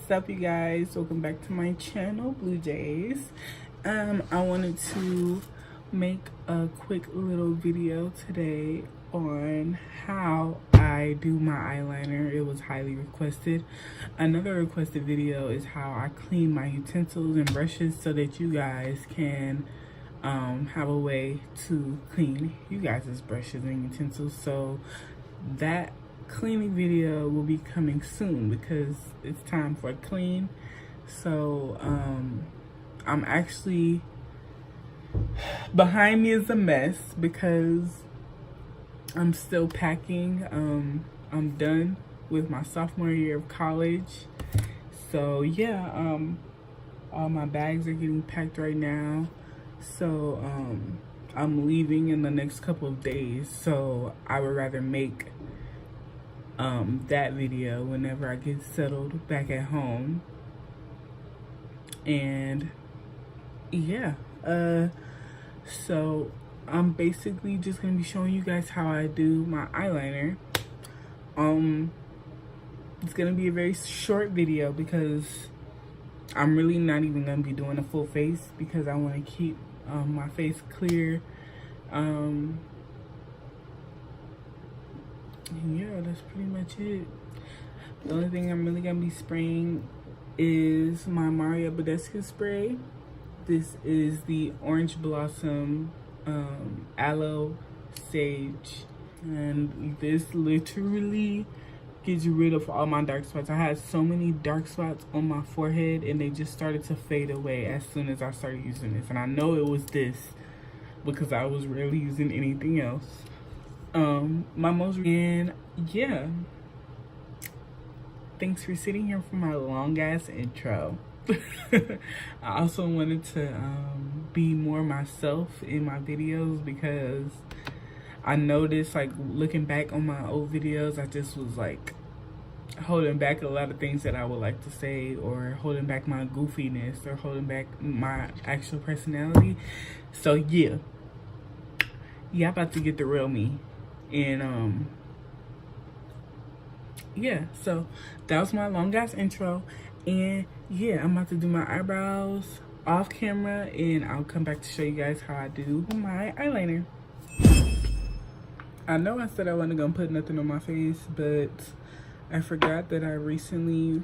What's up, you guys? Welcome back to my channel, Blue Jays. I wanted to make a quick little video today on how I do my eyeliner. It was highly requested. Another requested video is how I clean my utensils and brushes so that you guys can have a way to clean you guys' brushes and utensils. So that cleaning video will be coming soon because it's time for a clean. So I'm actually, behind me is a mess because I'm still packing. I'm done with my sophomore year of college. So yeah, all my bags are getting packed right now. So I'm leaving in the next couple of days. So I would rather make that video whenever I get settled back at home. And yeah, so I'm basically just gonna be showing you guys how I do my eyeliner. It's gonna be a very short video because I'm really not even gonna be doing a full face because I want to keep my face clear. Yeah, that's pretty much it. The only thing I'm really gonna be spraying is my Mario Badescu spray. This is the Orange Blossom Aloe Sage, and this literally gets rid of all my dark spots. I had so many dark spots on my forehead and they just started to fade away as soon as I started using this. And I know it was this because I was rarely using anything else. And yeah, thanks for sitting here for my long ass intro. I also wanted to be more myself in my videos because I noticed, like, looking back on my old videos, I just was like holding back a lot of things that I would like to say, or holding back my goofiness, or holding back my actual personality. So yeah, I'm about to get the real me. And yeah, so that was my long ass intro. And yeah, I'm about to do my eyebrows off camera and I'll come back to show you guys how I do my eyeliner. I know I said I wasn't gonna put nothing on my face, but I forgot that I recently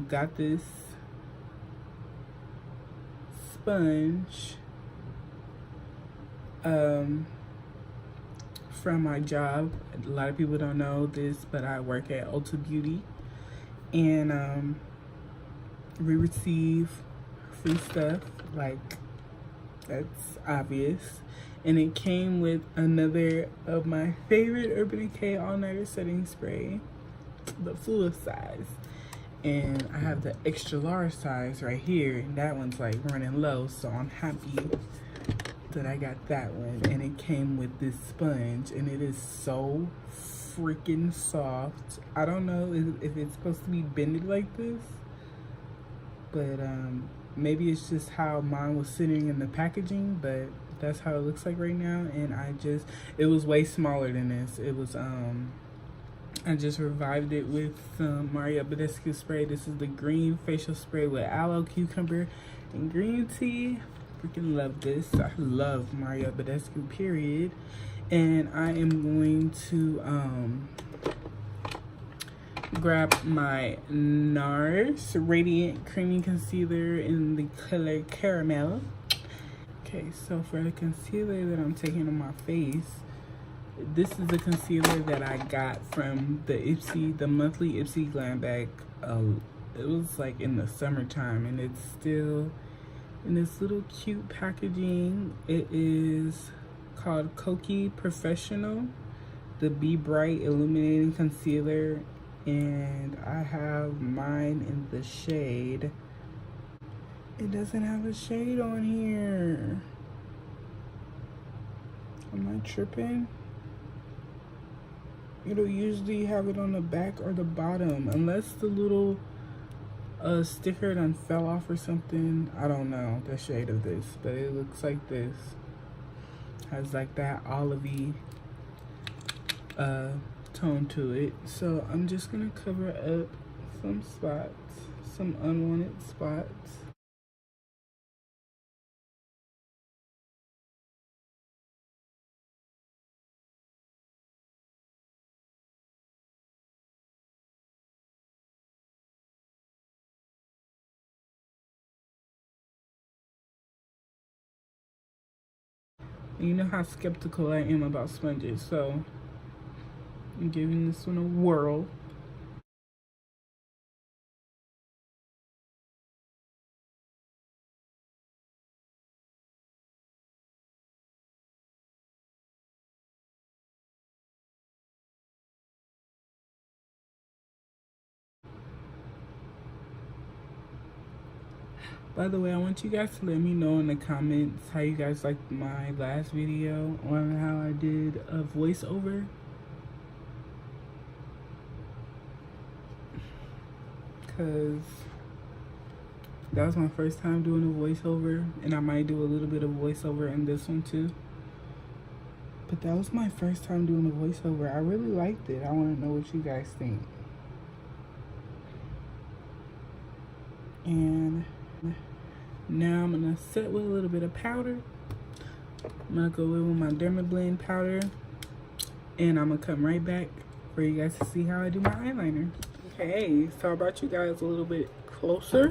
got this sponge from my job. A lot of people don't know this, but I work at Ulta Beauty, and we receive free stuff, like, that's obvious. And it came with another of my favorite Urban Decay all-nighter setting spray, the fullest size. And I have the extra large size right here, and that one's like running low, so I'm happy that I got that one. And it came with this sponge, and it is so freaking soft. I don't know if it's supposed to be bended like this, but maybe it's just how mine was sitting in the packaging, but that's how it looks like right now. And it was way smaller than this. It was I just revived it with some Mario Badescu spray. This is the green facial spray with aloe, cucumber, and green tea. Freaking love this. I love Mario Badescu, period. And I am going to grab my NARS Radiant Creamy Concealer in the color Caramel. Okay, so for the concealer that I'm taking on my face, this is the concealer that I got from the monthly Ipsy Glam Bag. It was like in the summertime, and it's still in this little cute packaging. It is called Kokie Professional, the Be Bright Illuminating Concealer, and I have mine in the shade. It doesn't have a shade on here. Am I tripping? It'll usually have it on the back or the bottom, unless the little sticker done fell off or something. I don't know the shade of this, but it looks like this. Has like that olivey tone to it. So I'm just gonna cover up some spots, some unwanted spots. And you know how skeptical I am about sponges, so I'm giving this one a whirl. By the way, I want you guys to let me know in the comments how you guys liked my last video on how I did a voiceover. Because that was my first time doing a voiceover, and I might do a little bit of voiceover in this one too. But that was my first time doing a voiceover. I really liked it. I want to know what you guys think. And now I'm gonna set with a little bit of powder. I'm gonna go in with my Dermablend powder, and I'm gonna come right back for you guys to see how I do my eyeliner. Okay, so I brought you guys a little bit closer,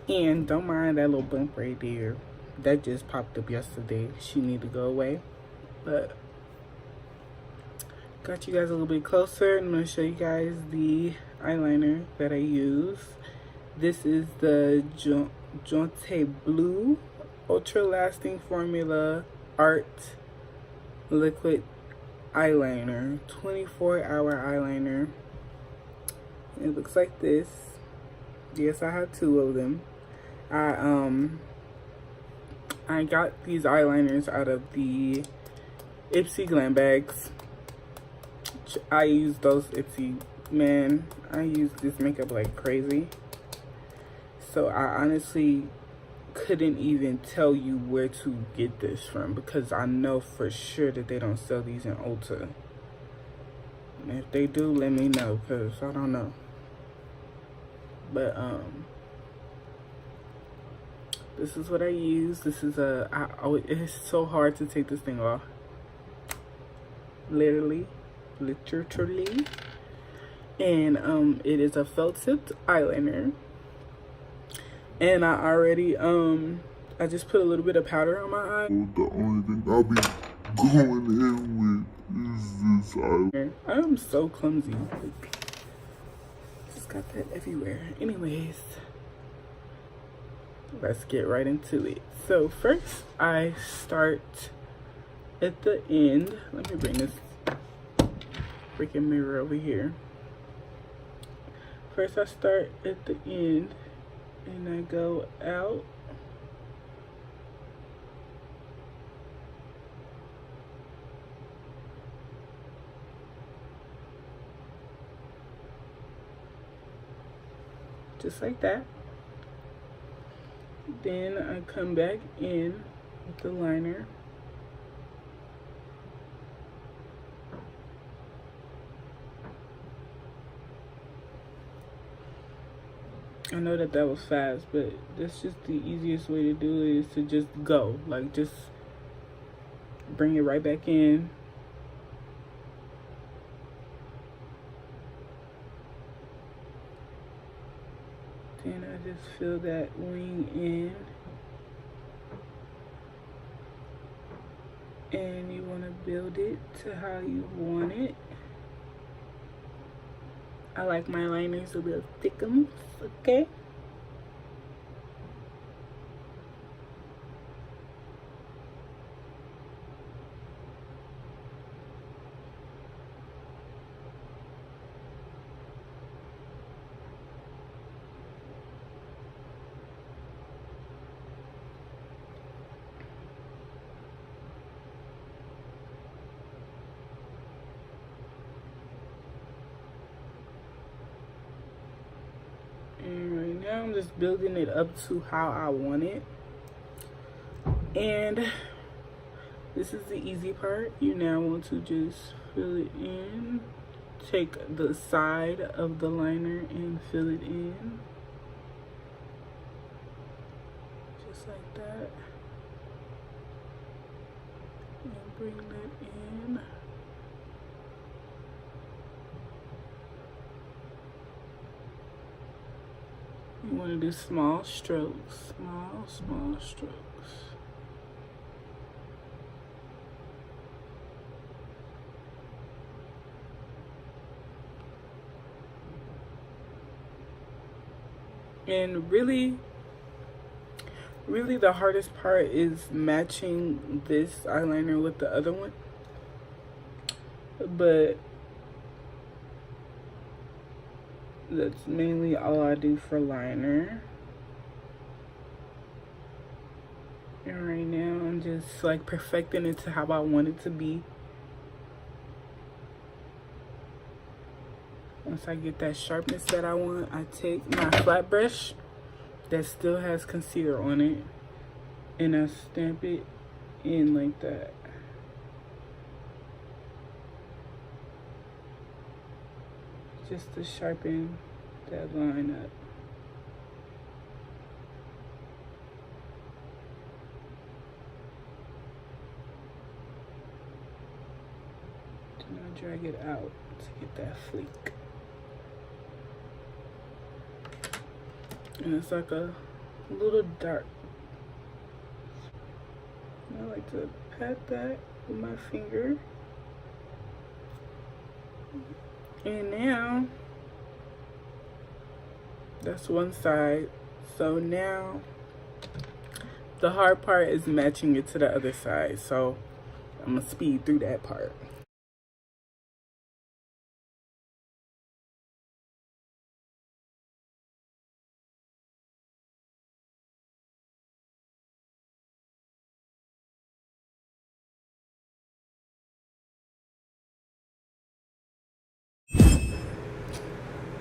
and don't mind that little bump right there. That just popped up yesterday. She need to go away, but got you guys a little bit closer. I'm gonna show you guys the eyeliner that I use. This is the Jonte Blue Ultra Lasting Formula Art Liquid Eyeliner, 24-hour eyeliner. It looks like this. Yes, I have two of them. I got these eyeliners out of the Ipsy Glam bags. I use those Ipsy, man. I use this makeup like crazy. So I honestly couldn't even tell you where to get this from, because I know for sure that they don't sell these in Ulta. And if they do, let me know, because I don't know. But this is what I use. This is it's so hard to take this thing off. Literally. And it is a felt tipped eyeliner. And I already I just put a little bit of powder on my eye. The only thing I'll be going in with is this eyeliner. I'm so clumsy. Like, just got that everywhere. Anyways, let's get right into it. So first I start at the end. Let me bring this freaking mirror over here. First I start at the end and I go out. Just like that. Then I come back in with the liner. I know that was fast, but that's just the easiest way to do it, is to just go. Like, just bring it right back in. Then I just fill that wing in. And you want to build it to how you want it. I like my liners a little thicker, okay? And right now I'm just building it up to how I want it. And this is the easy part. You now want to just fill it in take the side of the liner and fill it in. Just like that. And bring that in. You want to do small strokes, small strokes. And really the hardest part is matching this eyeliner with the other one. But that's mainly all I do for liner. And right now I'm just like perfecting it to how I want it to be. Once I get that sharpness that I want, I take my flat brush that still has concealer on it and I stamp it in like that. Just to sharpen that line up. Do not drag it out to get that fleek. And it's like a little dark. I like to pat that with my finger. And now, that's one side. So now, the hard part is matching it to the other side. So I'm gonna speed through that part.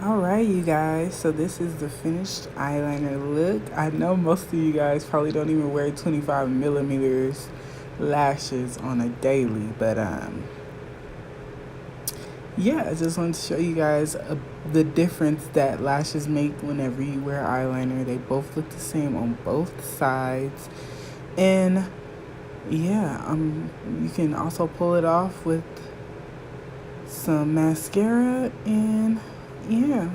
Alright, you guys, so this is the finished eyeliner look. I know most of you guys probably don't even wear 25mm lashes on a daily, but yeah, I just wanted to show you guys the difference that lashes make whenever you wear eyeliner. They both look the same on both sides, and yeah, you can also pull it off with some mascara, and yeah,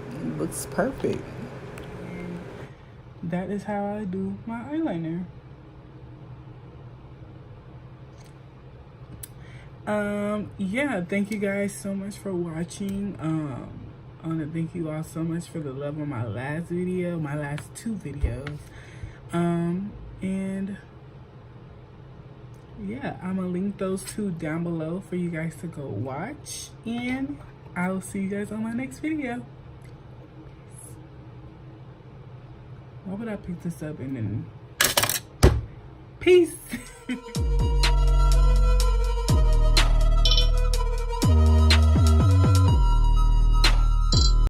it looks perfect. And that is how I do my eyeliner. Yeah, thank you guys so much for watching. I want to thank you all so much for the love on my last video, my last two videos. And yeah, I'm gonna link those two down below for you guys to go watch, and I'll see you guys on my next video. Why would I pick this up and then peace?